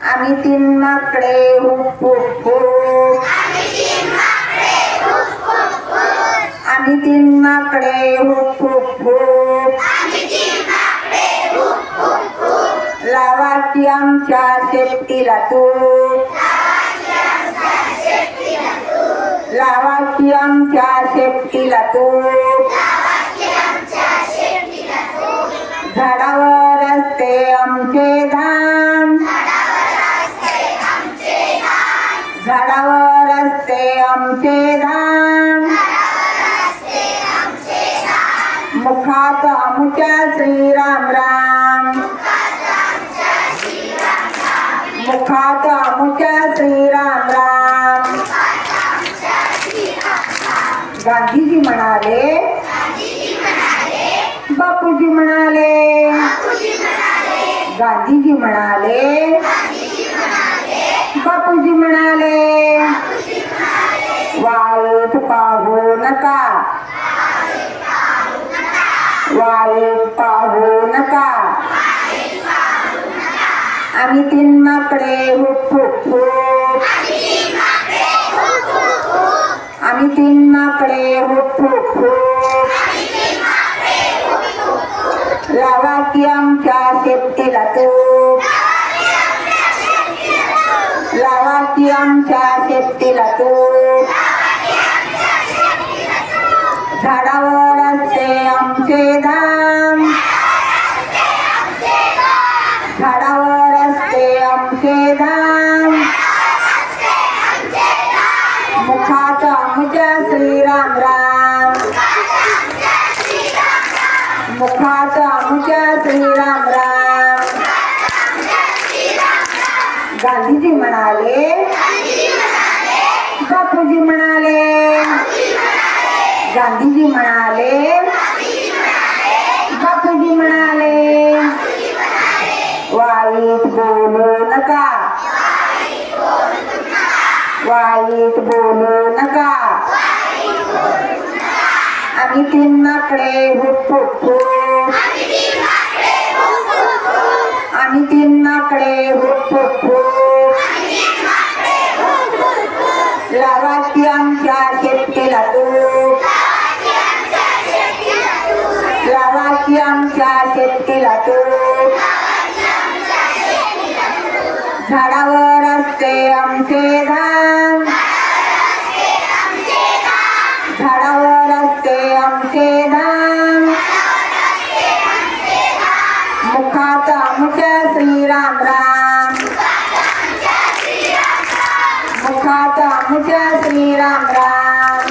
आम्ही तीन माकडे hoop hoop hoop, आम्ही तीन माकडे हुप हुप हुप, लावा की आमच्या शेपटीला तूप, लावा की आमच्या शेपटीला तूप, झाडावर असते आमचे धान, झाडावर असते आमचे धान, मुखात आमच्या श्रीराम राम, मुखात आमच्या श्रीराम राम. गांधीजी म्हणाले, बापूजी म्हणाले, गांधीजी म्हणाले, बापूजी म्हणाले, वाईट पाहू नका, वाईट पाहू नका, आम्ही तीन माकडे हुप हुप हुप, आम्ही तीन माकडे हुप हुप हुप, लावा की आमच्या शेपटीला तूप, लावा की आमच्या शेपटीला तूप, झाडावर असते आमचे धान, झाडावर असते आमचे धान, मुखात आमच्या श्रीराम राम, मुखात आमच्या श्रीराम राम. गांधीजी म्हणाले, बापूजी म्हणाले, गांधीजी म्हणाले, बापूजी म्हणाले, वाईट बोलू नका, वाईट बोलू नका, आम्ही तीन माकडे हुप हुप हुप, आम्ही तीन माकडे हुप हुप हुप, लावा की आमच्या शेपटीला तूप, लावा की आमच्या शेपटीला तूप, झाडावर असते आमचे धान, झाडावर असते आमचे धान, मुखात आमच्या श्रीराम राम, मुखात आमच्या श्रीराम राम.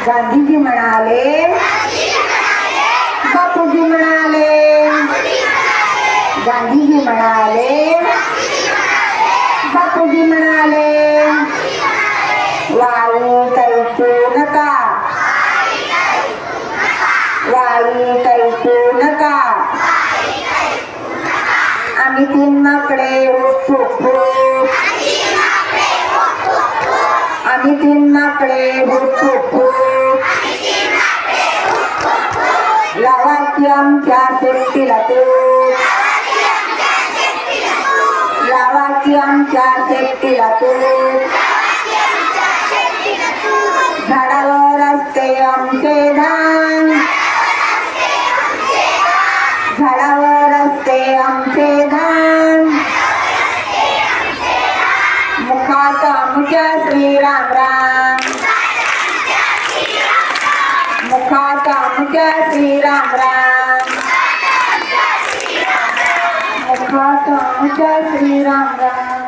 गांधीजी म्हणाले, बापूजी म्हणाले, गांधीजी म्हणाले, बापूजी म्हणाले, वाईट ऐकू नका, वाईट ऐकू नका, आम्ही तीन माकडे हुप हुप हुप, आम्ही तीन माकडे हुप हुप हुप, लावा की आमच्या शेपटीला तूप, लावा की आमच्या शेपटीला तूप, झाडावर असते आमचे धान, झाडावर असते आमचे धान, मुखात आमच्या श्रीराम राम, मुखात आमच्या श्रीराम राम, मुखात आमच्या श्रीराम राम.